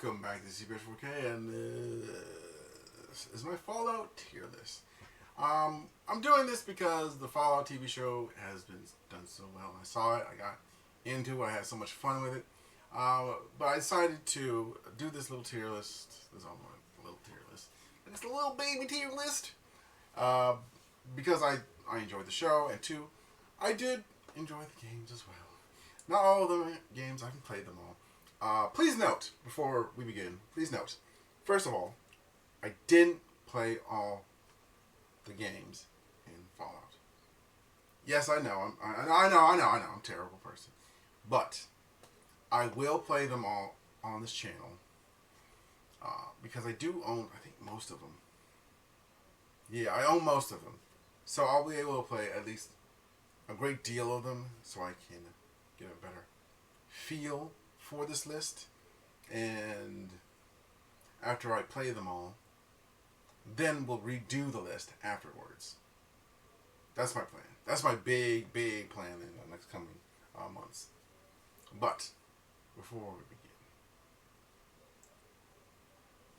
Welcome back to CBS4K, and this is my Fallout tier list. I'm doing this because the Fallout TV show has been done so well. I saw it, I got into it, I had so much fun with it. But I decided to do this little tier list. This is all my little tier list. And it's a little baby tier list. Because I enjoyed the show, and two, I did enjoy the games as well. Not all of the games, I haven't played them all. Please note, before we begin, first of all, I didn't play all the games in Fallout. Yes, I know, I'm a terrible person. But I will play them all on this channel, because I do own, I think, most of them. Yeah, I own most of them. So I'll be able to play at least a great deal of them, so I can get a better feel for this list. And after I play them all, then we'll redo the list afterwards. That's my plan. That's my big plan in the next coming months. But before we begin,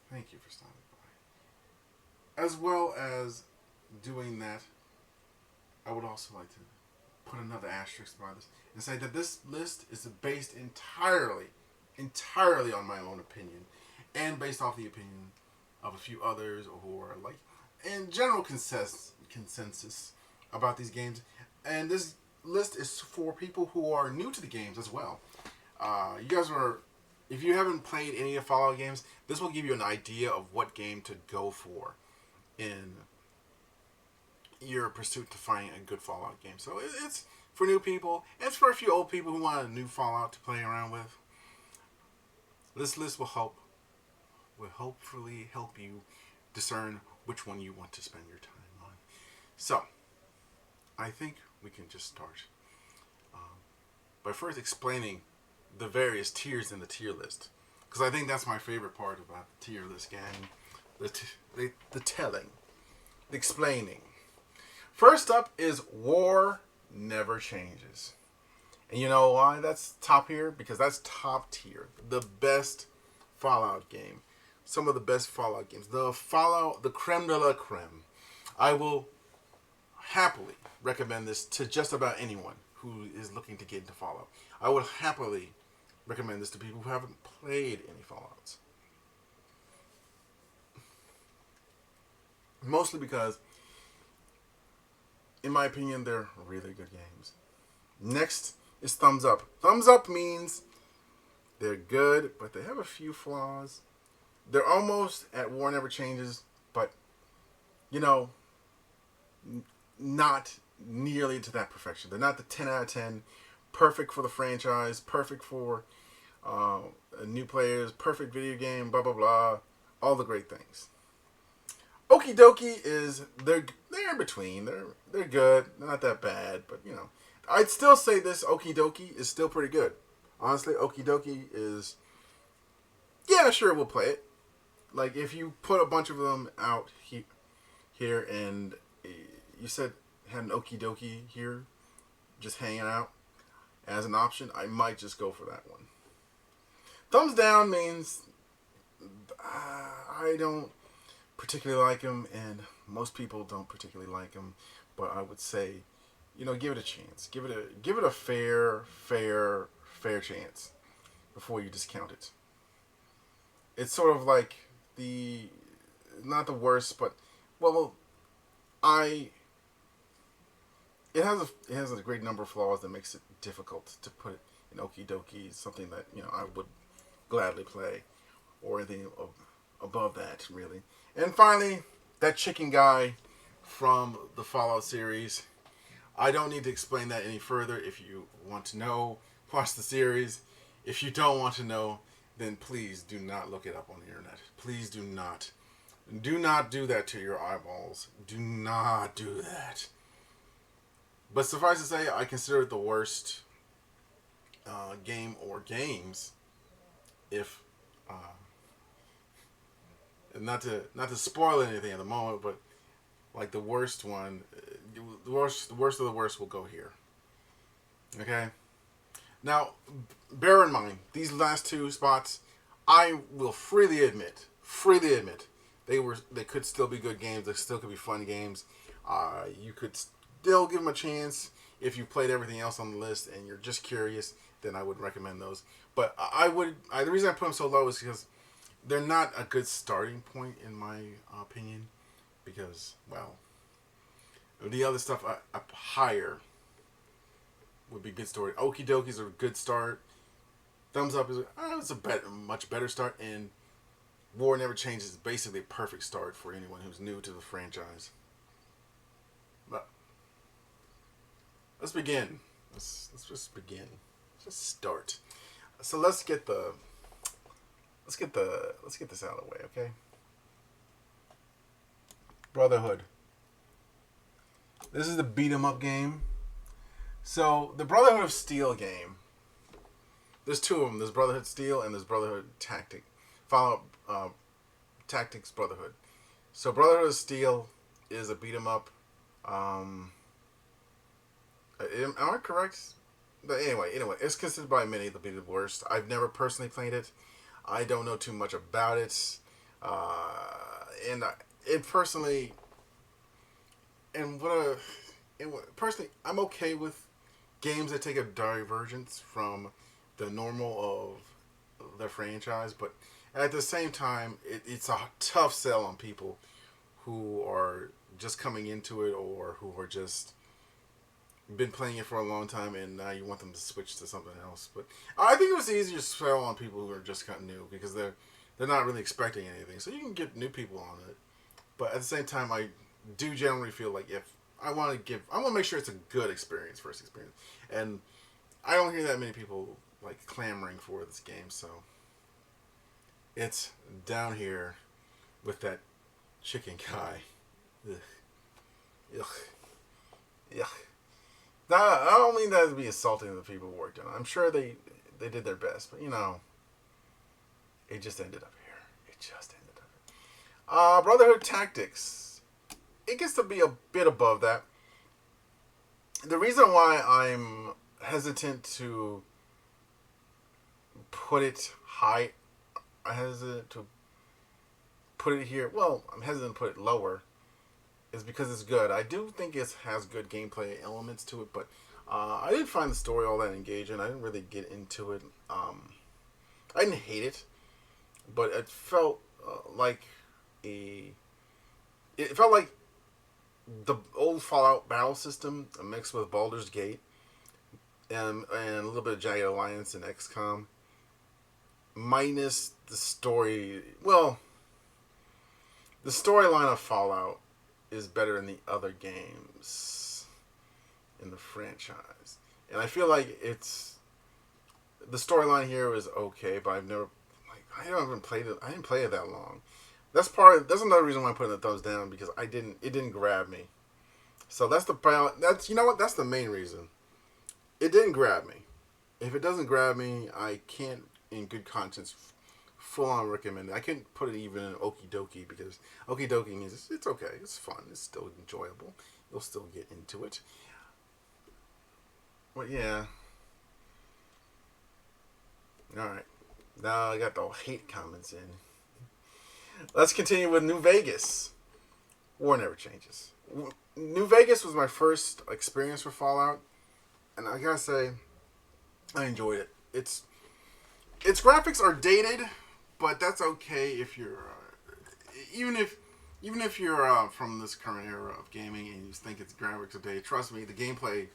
thank you for stopping by. As well as doing that, I would also like to put another asterisk by this and say that this list is based entirely on my own opinion, and based off the opinion of a few others who are like in general consensus about these games. And this list is for people who are new to the games as well. If you haven't played any of Fallout games, this will give you an idea of what game to go for in your pursuit to find a good Fallout game. So it's for new people, and it's for a few old people who want a new Fallout to play around with. This list will hopefully help you discern which one you want to spend your time on. So, I think we can just start by first explaining the various tiers in the tier list, because I think that's my favorite part about the tier list game. The telling, the explaining. First up is War Never Changes. And you know why that's top here? Because that's top tier. The best Fallout game. Some of the best Fallout games. The creme de la creme. I will happily recommend this to just about anyone who is looking to get into Fallout. I would happily recommend this to people who haven't played any Fallouts. Mostly because, in my opinion, they're really good games. Next is Thumbs Up. Thumbs Up means they're good, but they have a few flaws. They're almost at War Never Changes, but, not nearly to that perfection. They're not the 10 out of 10. Perfect for the franchise, perfect for new players, perfect video game, blah, blah, blah. All the great things. Okie Dokie they're in between. They're good. They're not that bad, but I'd still say this Okie Dokie is still pretty good. Honestly, Okie Dokie is, yeah, sure, we'll play it. Like, if you put a bunch of them out here and you said had an Okie Dokie here, just hanging out as an option, I might just go for that one. Thumbs Down means I don't particularly like him, and most people don't particularly like him, but I would say, give it a chance. Give it a fair chance before you discount it. It's sort of like not the worst, but it has a great number of flaws that makes it difficult to put in Okie Dokie, something that I would gladly play, or anything above that, really. And finally, that chicken guy from the Fallout series. I don't need to explain that any further. If you want to know, watch the series. If you don't want to know, then please do not look it up on the internet. Please do not. Do not do that to your eyeballs. Do not do that. But suffice to say, I consider it the worst game or games. If not to spoil anything at the moment, but like the worst one, the worst of the worst will go here. Okay. Now, bear in mind these last two spots I will freely admit, they could still be good games. They still could be fun games. You could still give them a chance if you played everything else on the list and you're just curious. Then I would recommend those. But the reason I put them so low is because they're not a good starting point in my opinion. Because well, the other stuff up higher would be good story. Okie dokies are a good start. Thumbs up is it's a much better start, and War Never Changes is basically a perfect start for anyone who's new to the franchise. But let's begin. Let's just begin. Let's just start. So let's get this out of the way, okay? Brotherhood. This is the beat 'em up game. So the Brotherhood of Steel game. There's two of them. There's Brotherhood Steel and there's Brotherhood Tactic. Fallout Tactics Brotherhood. So Brotherhood of Steel is a beat 'em up. Am I correct? But anyway, it's considered by many to be the worst. I've never personally played it. I don't know too much about it. Personally, I'm okay with games that take a divergence from the normal of the franchise, but at the same time, it's a tough sell on people who are just coming into it or who are just been playing it for a long time and now you want them to switch to something else. But I think it was easier to sell on people who are just kind of new because they're not really expecting anything, so you can get new people on it. But at the same time, I do generally feel like if I want to make sure it's a good experience, first experience, and I don't hear that many people like clamoring for this game, so it's down here with that chicken guy. Ugh. Ugh. Ugh. Now, I don't mean that to be insulting to the people who worked on it. I'm sure they did their best, but it just ended up here. It just ended up here. Brotherhood Tactics. It gets to be a bit above that. The reason why I'm hesitant to put it high, I'm hesitant to put it here. Well, I'm hesitant to put it lower. Is because it's good. I do think it has good gameplay elements to it, but I didn't find the story all that engaging. I didn't really get into it. I didn't hate it, but it felt like the old Fallout battle system mixed with Baldur's Gate and a little bit of Jagged Alliance and XCOM, minus the story. Well, the storyline of Fallout is better in the other games in the franchise, and I feel like the storyline here is okay, but I haven't played it. I didn't play it that long. That's another reason why I'm putting the thumbs down, because it didn't grab me. So that's the main reason. It didn't grab me. If it doesn't grab me, I can't in good conscience full on recommend it. I can't put it even in okie dokie, because okie dokie means it's okay, it's fun, it's still enjoyable, you'll still get into it. But yeah. Alright. Now I got the hate comments in. Let's continue with New Vegas. War Never Changes. New Vegas was my first experience with Fallout, and I gotta say, I enjoyed it. Its graphics are dated, but that's okay if you're even if you're from this current era of gaming and you think it's graphics are dated. Trust me, the gameplay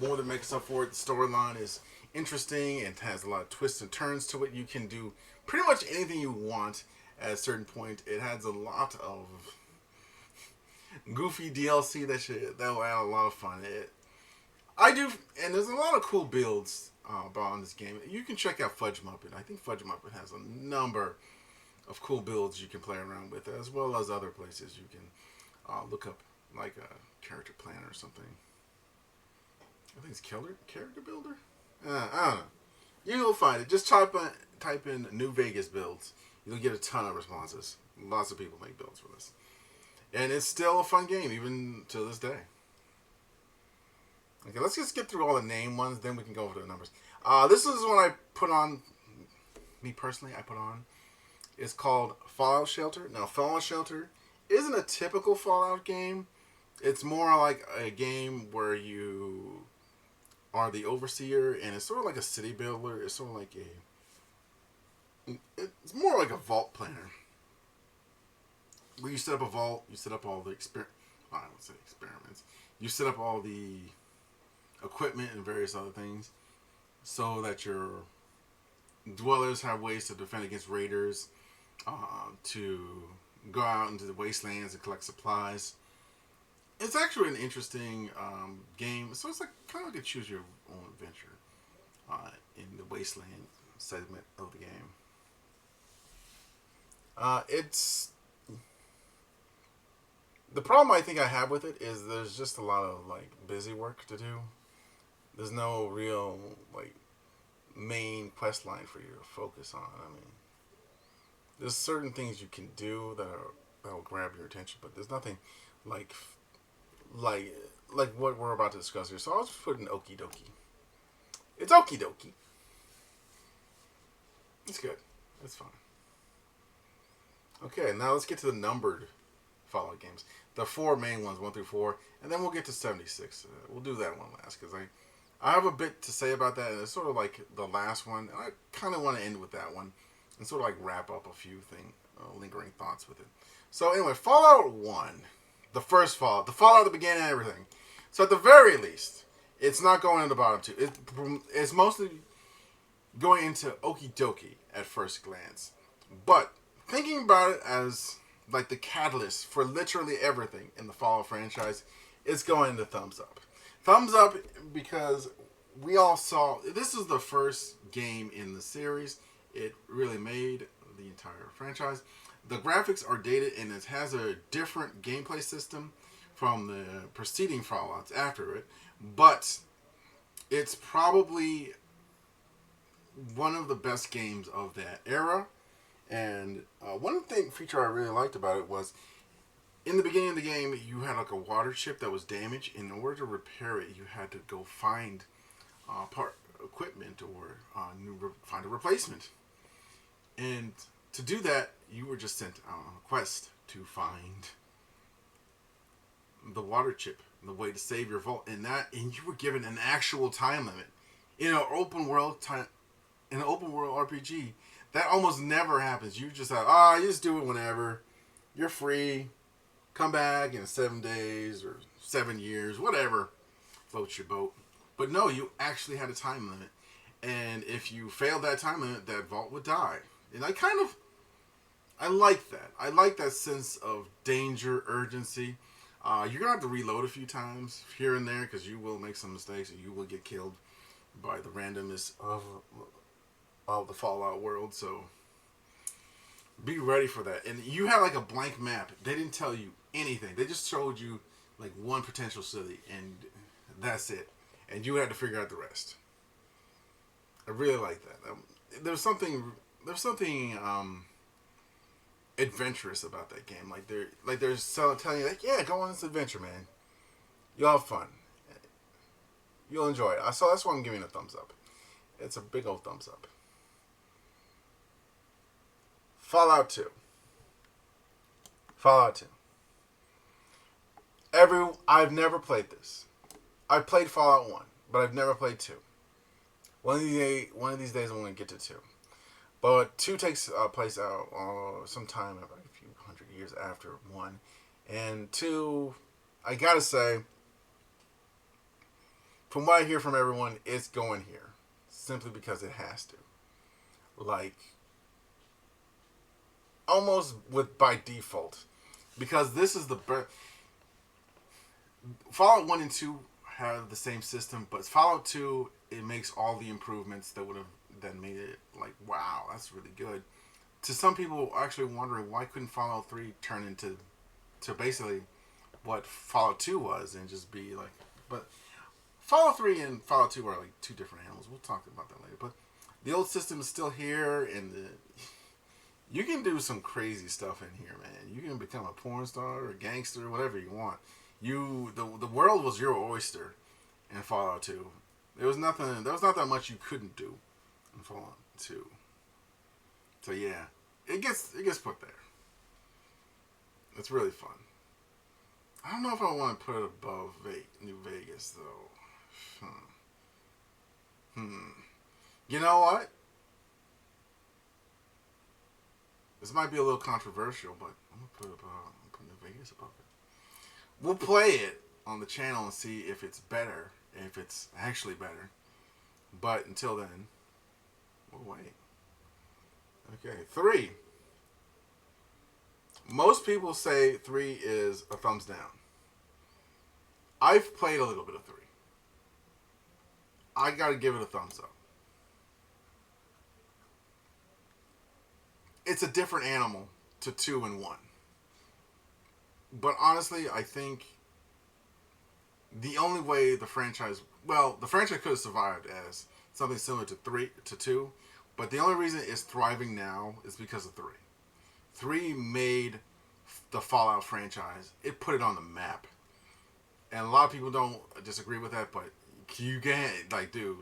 more than makes up for it. The storyline is interesting and has a lot of twists and turns to it. You can do pretty much anything you want at a certain point. It has a lot of goofy DLC that will add a lot of fun. And there's a lot of cool builds on this game. You can check out Fudge Muppet. I think Fudge Muppet has a number of cool builds you can play around with, as well as other places you can look up, like a character planner or something. I think it's character builder. I don't know. You'll find it. Just type in New Vegas builds. You'll get a ton of responses. Lots of people make builds for this, and it's still a fun game even to this day. Okay, let's just get through all the name ones, then we can go over the numbers. This is when I put on me personally, I put on. It's called Fallout Shelter. Now, Fallout Shelter isn't a typical Fallout game. It's more like a game where you are the overseer, and it's sort of like a city builder. It's sort of like it's more like a vault planner, where you set up a vault, you set up all the I don't say experiments. You set up all the equipment and various other things, so that your dwellers have ways to defend against raiders, to go out into the wastelands and collect supplies. It's actually an interesting game. So it's like kind of like a choose your own adventure in the wasteland segment of the game. It's the problem I think I have with it is there's just a lot of like busy work to do. There's no real like main quest line for you to focus on. I mean, there's certain things you can do that'll grab your attention, but there's nothing like like what we're about to discuss here. So I'll just put in okie dokie. It's okie dokie. It's good. It's fine. Okay, now let's get to the numbered Fallout games. The 4 main ones, 1 through 4, and then we'll get to 76. We'll do that one last, because I have a bit to say about that, and it's sort of like the last one, and I kind of want to end with that one, and sort of like wrap up a few lingering thoughts with it. So anyway, Fallout 1, the first Fallout, the Fallout that began everything. So at the very least, it's not going in the bottom 2. It's mostly going into okie dokie at first glance. But thinking about it as like the catalyst for literally everything in the Fallout franchise, it's going to thumbs up. Thumbs up because we all saw this is the first game in the series. It really made the entire franchise. The graphics are dated and it has a different gameplay system from the preceding Fallouts after it, but it's probably one of the best games of that era. And one feature I really liked about it was in the beginning of the game, you had like a water chip that was damaged. In order to repair it, you had to go find equipment or find a replacement. And to do that, you were just sent on a quest to find the water chip, the way to save your vault, and you were given an actual time limit in an open world RPG. That almost never happens. You just you just do it whenever. You're free. Come back in 7 days or 7 years, whatever floats your boat. But no, you actually had a time limit. And if you failed that time limit, that vault would die. And I like that. I like that sense of danger, urgency. You're going to have to reload a few times here and there because you will make some mistakes and you will get killed by the randomness of the Fallout world. So be ready for that. And you had like a blank map. They didn't tell you anything. They just showed you like one potential city and that's it. And you had to figure out the rest. I really like that. There's something adventurous about that game. Like they're telling you like, yeah, go on this adventure, man. You'll have fun. You'll enjoy it. So that's why I'm giving it a thumbs up. It's a big old thumbs up. Fallout 2. I've never played this. I've played Fallout 1, but I've never played 2. One of these days I'm going to get to 2. But 2 takes place out sometime about a few hundred years after 1. And 2, I gotta say, from what I hear from everyone, it's going here. Simply because it has to. Like, almost by default. Because this is Fallout 1 and 2 have the same system, but Fallout 2, it makes all the improvements that made it like, wow, that's really good. To some people actually wondering why couldn't Fallout 3 turn into basically what Fallout 2 was and just be like, but Fallout 3 and Fallout 2 are like two different animals. We'll talk about that later. But the old system is still here, and you can do some crazy stuff in here, man. You can become a porn star or a gangster, whatever you want. The world was your oyster in Fallout 2. There was not that much you couldn't do in Fallout 2. So yeah, it gets put there. It's really fun. I don't know if I want to put it above New Vegas though. You know what? This might be a little controversial, but I'm gonna put New Vegas above it. We'll play it on the channel and see if it's better, if it's actually better. But until then, we'll wait. Okay, 3. Most people say 3 is a thumbs down. I've played a little bit of 3. I gotta give it a thumbs up. It's a different animal to 2 and 1. But honestly, I think the only way the franchise could have survived as something similar to 2, but the only reason it's thriving now is because of 3. 3 made the Fallout franchise. It put it on the map. And a lot of people don't disagree with that, but you can't, dude,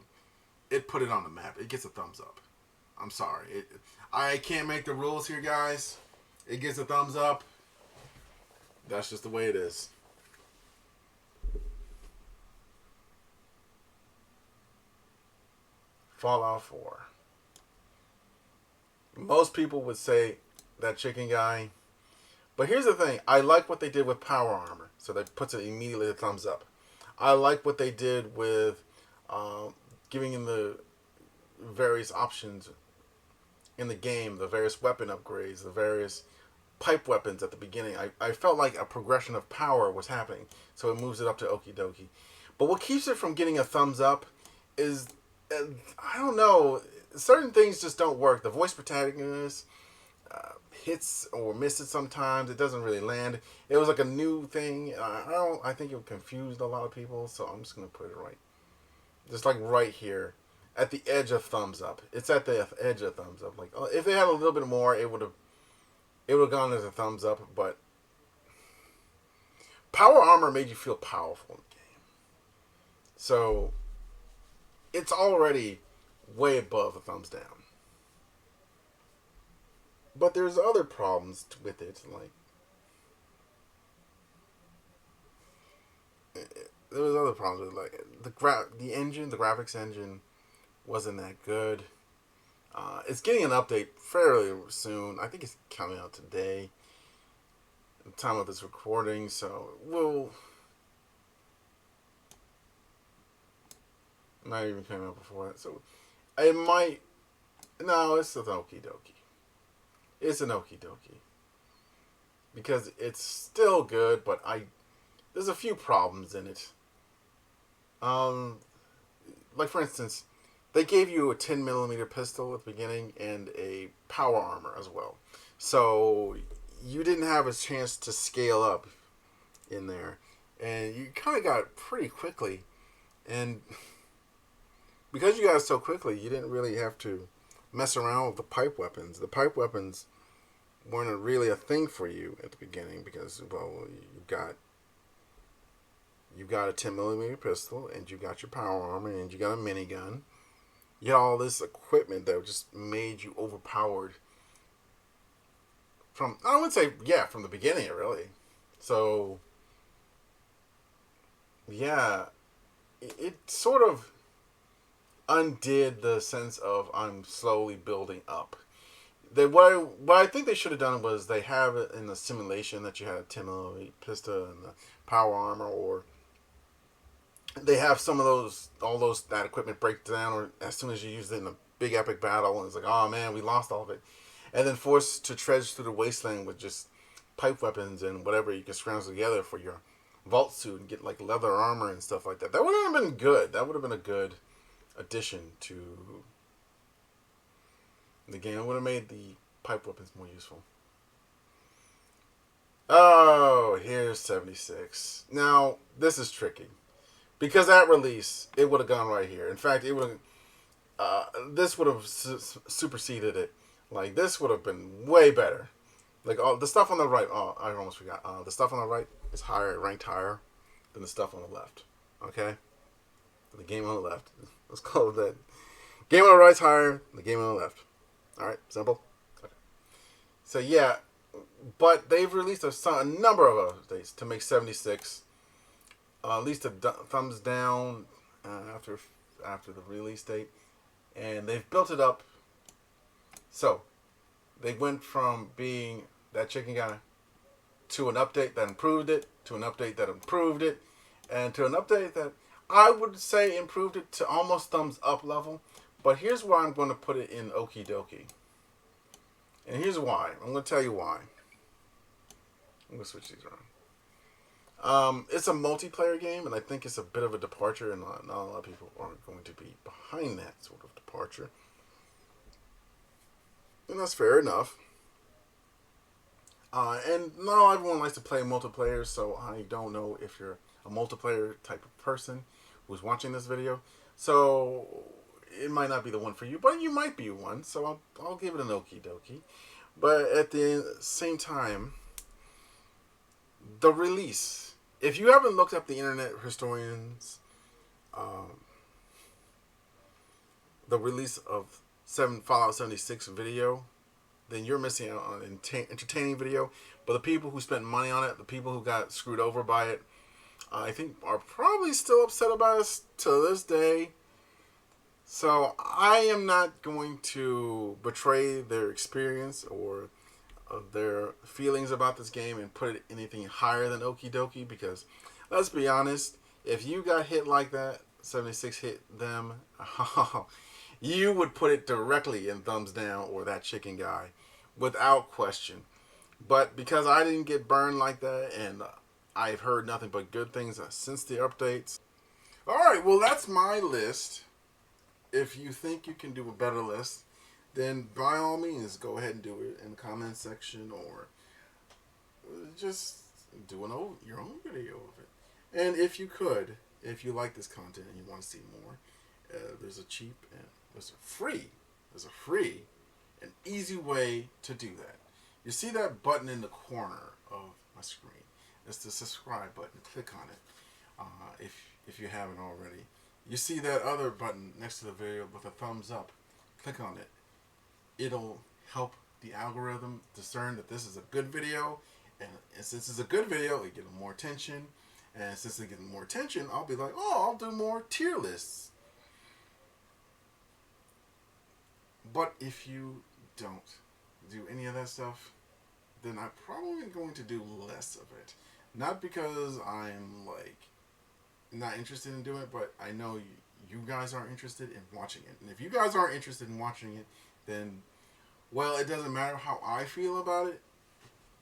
it put it on the map. It gets a thumbs up. I'm sorry. I can't make the rules here, guys. It gets a thumbs up. That's just the way it is. Fallout 4. Most people would say that chicken guy. But here's the thing. I like what they did with power armor. So that puts it immediately a thumbs up. I like what they did with giving him the various options in the game, the various weapon upgrades, the various pipe weapons at the beginning. I felt like a progression of power was happening. So it moves it up to okie dokie. But what keeps it from getting a thumbs up is, I don't know, certain things just don't work. The voice protagonist hits or misses sometimes. It doesn't really land. It was like a new thing. I think it confused a lot of people, so I'm just going to put it right. Just like right here. At the edge of thumbs up. It's at the edge of thumbs up. Like, if they had a little bit more, it would have gone as a thumbs up, but power armor made you feel powerful in the game. So it's already way above a thumbs down. But there's other problems with it, like there was other problems with the graphics engine wasn't that good. It's getting an update fairly soon. I think it's coming out today, the time of this recording. So not even coming out before that. So it might. No, it's an okie dokie. It's an okie dokie because it's still good, but there's a few problems in it. Like for instance, they gave you a 10mm pistol at the beginning and a power armor as well. So you didn't have a chance to scale up in there. And you kind of got it pretty quickly. And because you got it so quickly, you didn't really have to mess around with the pipe weapons. The pipe weapons weren't really a thing for you at the beginning because, you got a 10mm pistol and you got your power armor and you got a minigun. You had all this equipment that just made you overpowered from the beginning, really. So, yeah, it sort of undid the sense of I'm slowly building up. What I think they should have done was they have it in the simulation that you had a 10mm pistol and the power armor, or they have that equipment break down, or as soon as you use it in a big epic battle, and it's like, oh man, we lost all of it, and then forced to trudge through the wasteland with just pipe weapons and whatever you can scrounge together for your vault suit and get like leather armor and stuff like that. That would have been good. That would have been a good addition to the game. It would have made the pipe weapons more useful. Oh, here's 76. Now, this is tricky. Because at release, it would have gone right here. In fact, it would have. This would have superseded it. Like, this would have been way better. Like, all the stuff on the right. Oh, I almost forgot. The stuff on the right is ranked higher than the stuff on the left. Okay? The game on the left. Let's call it that. Game on the right's higher than the game on the left. Alright? Simple? So yeah, but they've released a number of updates to make 76. At least a thumbs down after the release date, and they've built it up. So they went from being that chicken guy to an update that improved it, to an update that improved it, and to an update that I would say improved it to almost thumbs up level. But here's where I'm going to put it in okie dokie. And here's why. I'm going to tell you why. I'm going to switch these around. It's a multiplayer game, and I think it's a bit of a departure, and not a lot of people are going to be behind that sort of departure. And that's fair enough. And not everyone likes to play multiplayer, so I don't know if you're a multiplayer type of person who's watching this video. So it might not be the one for you, but you might be one, so I'll give it an okie dokie. But at the same time, the release. If you haven't looked up the Internet Historians, the release of Fallout 76 video, then you're missing out on an entertaining video. But the people who spent money on it, the people who got screwed over by it, I think are probably still upset about us to this day. So I am not going to betray their experience or their feelings about this game and put it anything higher than okie dokie, because let's be honest, if you got hit like that, 76 hit them, you would put it directly in thumbs down or that chicken guy without question. But because I didn't get burned like that, and I've heard nothing but good things since the updates. Alright, well that's my list. If you think you can do a better list, then by all means go ahead and do it in the comment section, or just do your own video of it. And if you like this content and you want to see more, there's a free and easy way to do that. You see that button in the corner of my screen? It's the subscribe button. Click on it if you haven't already. You see that other button next to the video with a thumbs up. Click on it. It'll help the algorithm discern that this is a good video, and since it's a good video, it gets more attention. And since it gets more attention, I'll be like, oh, I'll do more tier lists. But if you don't do any of that stuff, then I'm probably going to do less of it. Not because I'm like not interested in doing it, but I know you guys aren't interested in watching it. And if you guys aren't interested in watching it, then, well, it doesn't matter how I feel about it.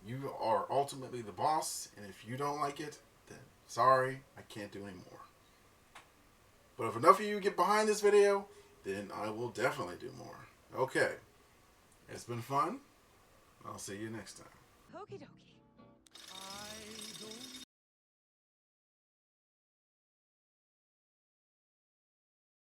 You are ultimately the boss, and if you don't like it, then sorry, I can't do any more. But if enough of you get behind this video, then I will definitely do more. Okay. It's been fun. I'll see you next time. Okie dokie.